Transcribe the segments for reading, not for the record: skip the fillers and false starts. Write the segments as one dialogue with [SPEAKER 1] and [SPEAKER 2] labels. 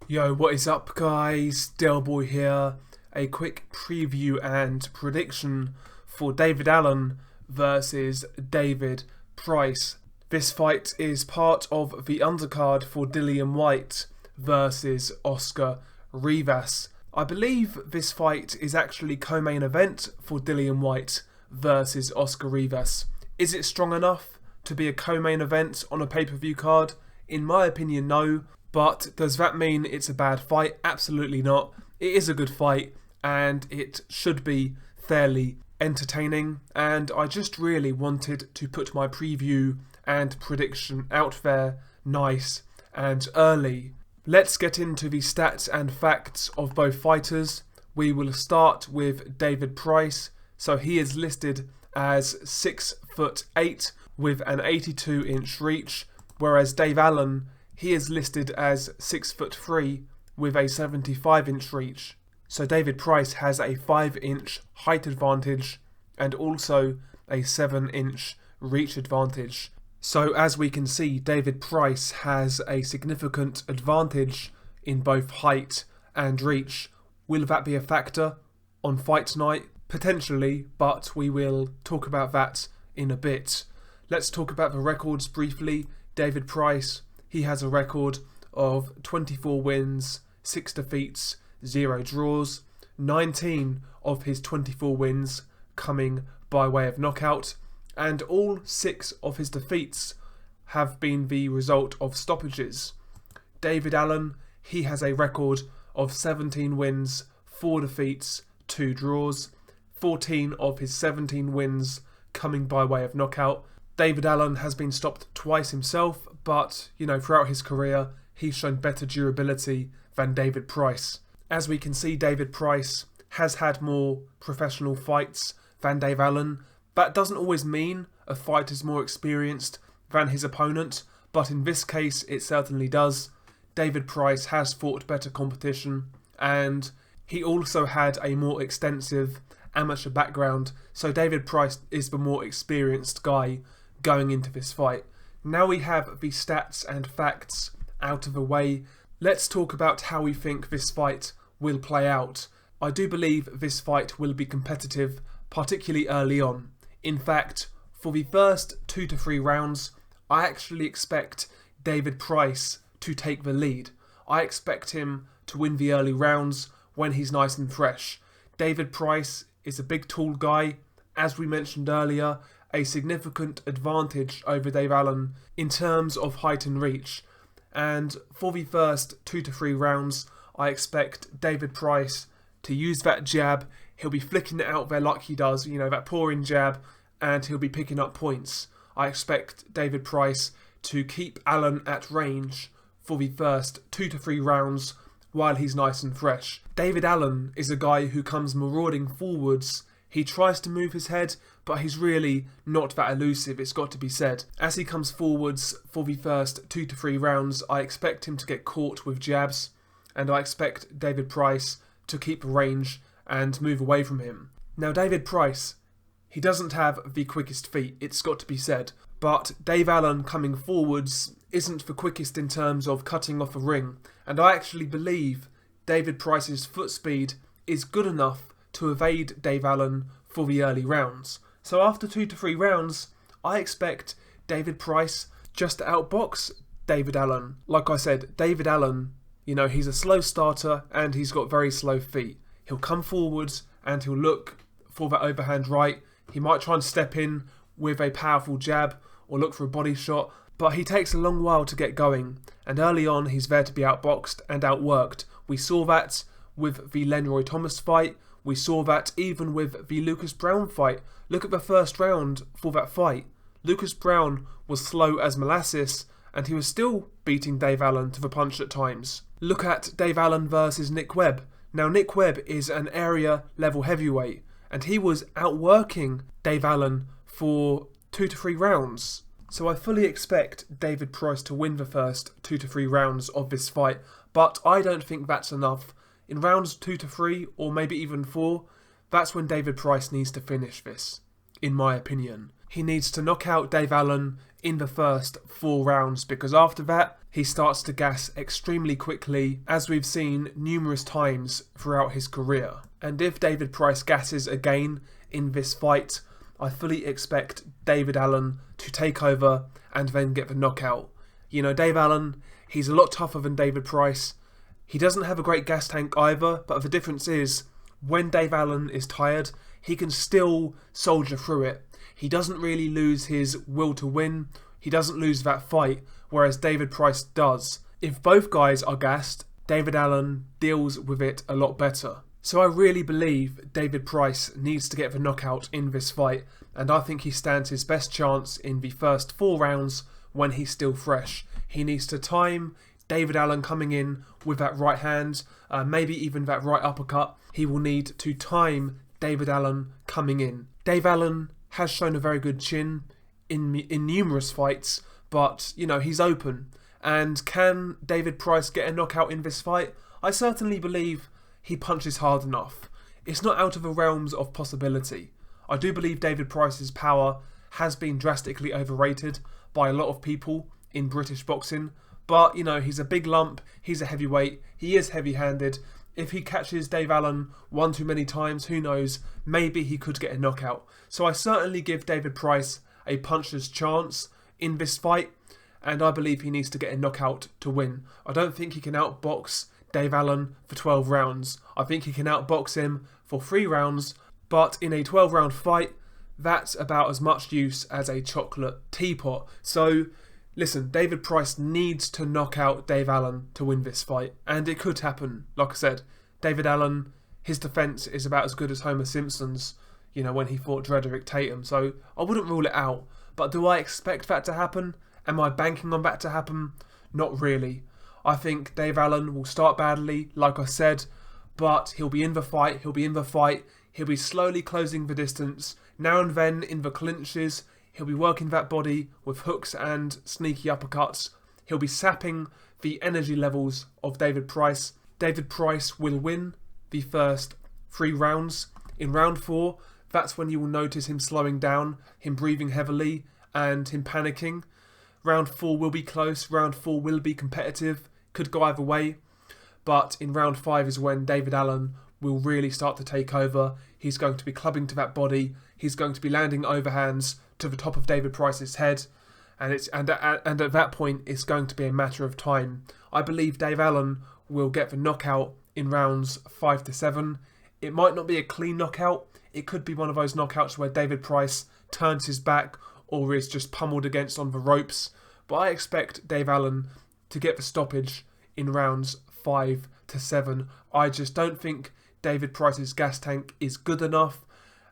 [SPEAKER 1] Yo, what is up guys? Delboy here. A quick preview and prediction for David Allen versus David Price. This fight is part of the undercard for Dillian Whyte versus Oscar Rivas. I believe this fight is actually co-main event for Dillian Whyte versus Oscar Rivas. Is it strong enough to be a co-main event on a pay-per-view card? In my opinion, no. But does that mean it's a bad fight? Absolutely not. It is a good fight and it should be fairly entertaining, and I just really wanted to put my preview and prediction out there nice and early. Let's get into the stats and facts of both fighters. We will start with David Price. So he is listed as 6'8" with an 82-inch reach, whereas Dave Allen, he is listed as 6'3" with a 75-inch reach. So David Price has a 5-inch height advantage and also a 7-inch reach advantage. So as we can see, David Price has a significant advantage in both height and reach. Will that be a factor on fight night? Potentially, but we will talk about that in a bit. Let's talk about the records briefly. David Price, he has a record of 24 wins, 6 defeats, 0 draws. 19 of his 24 wins coming by way of knockout, and all 6 of his defeats have been the result of stoppages. David Allen, he has a record of 17 wins, 4 defeats, 2 draws. 14 of his 17 wins coming by way of knockout. David Allen has been stopped twice himself, but, throughout his career, he's shown better durability than David Price. As we can see, David Price has had more professional fights than Dave Allen. That doesn't always mean a fighter is more experienced than his opponent, but in this case, it certainly does. David Price has fought better competition, and he also had a more extensive amateur background, so David Price is the more experienced guy going into this fight. Now we have the stats and facts out of the way, let's talk about how we think this fight will play out. I do believe this fight will be competitive, particularly early on. In fact, for the first 2 to 3 rounds, I actually expect David Price to take the lead. I expect him to win the early rounds when he's nice and fresh. David Price is a big tall guy, as we mentioned earlier, a significant advantage over Dave Allen in terms of height and reach. And for the first 2 to 3 rounds, I expect David Price to use that jab. He'll be flicking it out there like he does, that pouring jab, and he'll be picking up points. I expect David Price to keep Allen at range for the first 2 to 3 rounds while he's nice and fresh. David Allen is a guy who comes marauding forwards. He tries to move his head, but he's really not that elusive, it's got to be said. As he comes forwards for the first 2 to 3 rounds, I expect him to get caught with jabs, and I expect David Price to keep range and move away from him. Now David Price, he doesn't have the quickest feet, it's got to be said, but Dave Allen coming forwards isn't the quickest in terms of cutting off a ring, and I actually believe David Price's foot speed is good enough to evade Dave Allen for the early rounds. So after 2 to 3 rounds, I expect David Price just to outbox David Allen. Like I said, David Allen, he's a slow starter and he's got very slow feet. He'll come forwards and he'll look for that overhand right. He might try and step in with a powerful jab or look for a body shot, but he takes a long while to get going, and early on he's there to be outboxed and outworked. We saw that with the Lenroy Thomas fight. We saw that even with the Lucas Browne fight. Look at the first round for that fight. Lucas Browne was slow as molasses, and he was still beating Dave Allen to the punch at times. Look at Dave Allen versus Nick Webb. Now Nick Webb is an area level heavyweight, and he was outworking Dave Allen for 2 to 3 rounds. So I fully expect David Price to win the first 2 to 3 rounds of this fight, but I don't think that's enough. In rounds 2 to 3, or maybe even 4, that's when David Price needs to finish this, in my opinion. He needs to knock out Dave Allen in the first 4 rounds, because after that he starts to gas extremely quickly, as we've seen numerous times throughout his career. And if David Price gasses again in this fight, I fully expect David Allen to take over and then get the knockout. You know, Dave Allen, he's a lot tougher than David Price. He doesn't have a great gas tank either, but the difference is when Dave Allen is tired, he can still soldier through it. He doesn't really lose his will to win. He doesn't lose that fight, whereas David Price does. If both guys are gassed, David Allen deals with it a lot better. So I really believe David Price needs to get the knockout in this fight, and I think he stands his best chance in the first 4 rounds when he's still fresh. He needs to time David Allen coming in with that right hand, maybe even that right uppercut. He will need to time David Allen coming in. Dave Allen has shown a very good chin in numerous fights, but you know, he's open. And can David Price get a knockout in this fight? I certainly believe he punches hard enough. It's not out of the realms of possibility. I do believe David Price's power has been drastically overrated by a lot of people in British boxing, but you know, he's a big lump, he's a heavyweight, he is heavy-handed. If he catches Dave Allen one too many times, who knows, maybe he could get a knockout. So I certainly give David Price a puncher's chance in this fight, and I believe he needs to get a knockout to win. I don't think he can outbox Dave Allen for 12 rounds. I think he can outbox him for 3 rounds, but in a 12-round fight, that's about as much use as a chocolate teapot. So, listen, David Price needs to knock out Dave Allen to win this fight, and it could happen. Like I said, David Allen, his defence is about as good as Homer Simpson's, you know, when he fought Drederick Tatum, so I wouldn't rule it out. But do I expect that to happen? Am I banking on that to happen? Not really. I think Dave Allen will start badly, like I said, but he'll be in the fight, he'll be slowly closing the distance. Now and then in the clinches, he'll be working that body with hooks and sneaky uppercuts. He'll be sapping the energy levels of David Price. David Price will win the first 3 rounds. In round 4, that's when you will notice him slowing down, him breathing heavily, and him panicking. Round 4 will be close, round 4 will be competitive, could go either way. But in round 5 is when David Allen will really start to take over. He's going to be clubbing to that body, he's going to be landing overhands to the top of David Price's head, and at that point it's going to be a matter of time. I believe Dave Allen will get the knockout in rounds 5 to 7. It might not be a clean knockout, it could be one of those knockouts where David Price turns his back or is just pummeled against on the ropes, but I expect Dave Allen to get the stoppage in rounds 5 to 7. I just don't think David Price's gas tank is good enough,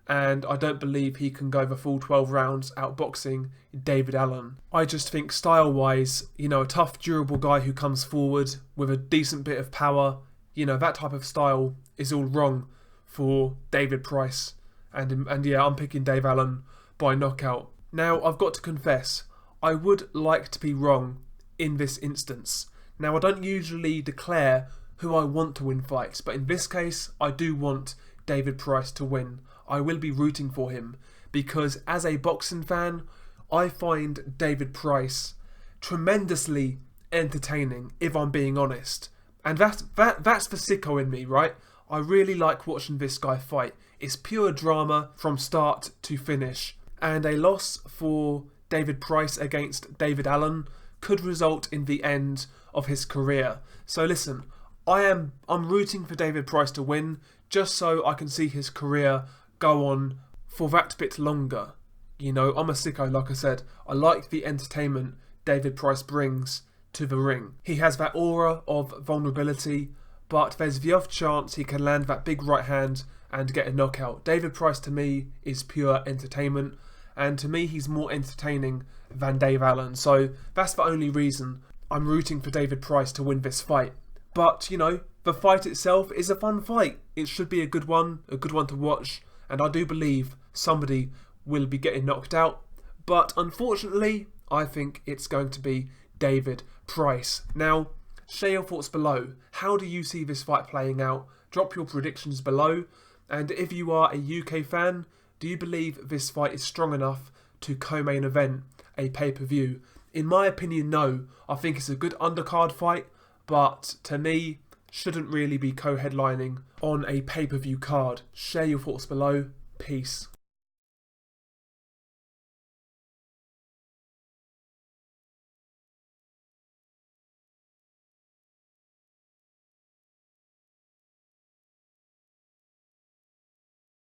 [SPEAKER 1] and I don't believe he can go the full 12 rounds outboxing David Allen. I just think style-wise, you know, a tough, durable guy who comes forward with a decent bit of power, you know, that type of style is all wrong for David Price. And yeah, I'm picking Dave Allen by knockout. Now, I've got to confess, I would like to be wrong in this instance. Now, I don't usually declare who I want to win fights, but in this case, I do want David Price to win. I will be rooting for him, because as a boxing fan, I find David Price tremendously entertaining, if I'm being honest. And that's the sicko in me, right? I really like watching this guy fight. It's pure drama from start to finish. And a loss for David Price against David Allen could result in the end of his career. So listen, I'm rooting for David Price to win, just so I can see his career go on for that bit longer. You know, I'm a sicko, like I said. I like the entertainment David Price brings to the ring. He has that aura of vulnerability, but there's the off chance he can land that big right hand and get a knockout. David Price, to me, is pure entertainment, and to me he's more entertaining than Dave Allen. So that's the only reason I'm rooting for David Price to win this fight. But, you know, the fight itself is a fun fight. It should be a good one to watch, and I do believe somebody will be getting knocked out. But unfortunately, I think it's going to be David Price. Now, share your thoughts below. How do you see this fight playing out? Drop your predictions below. And if you are a UK fan, do you believe this fight is strong enough to co-main event a pay-per-view? In my opinion, no. I think it's a good undercard fight, but to me, shouldn't really be co-headlining on a pay-per-view card. Share your thoughts below. Peace.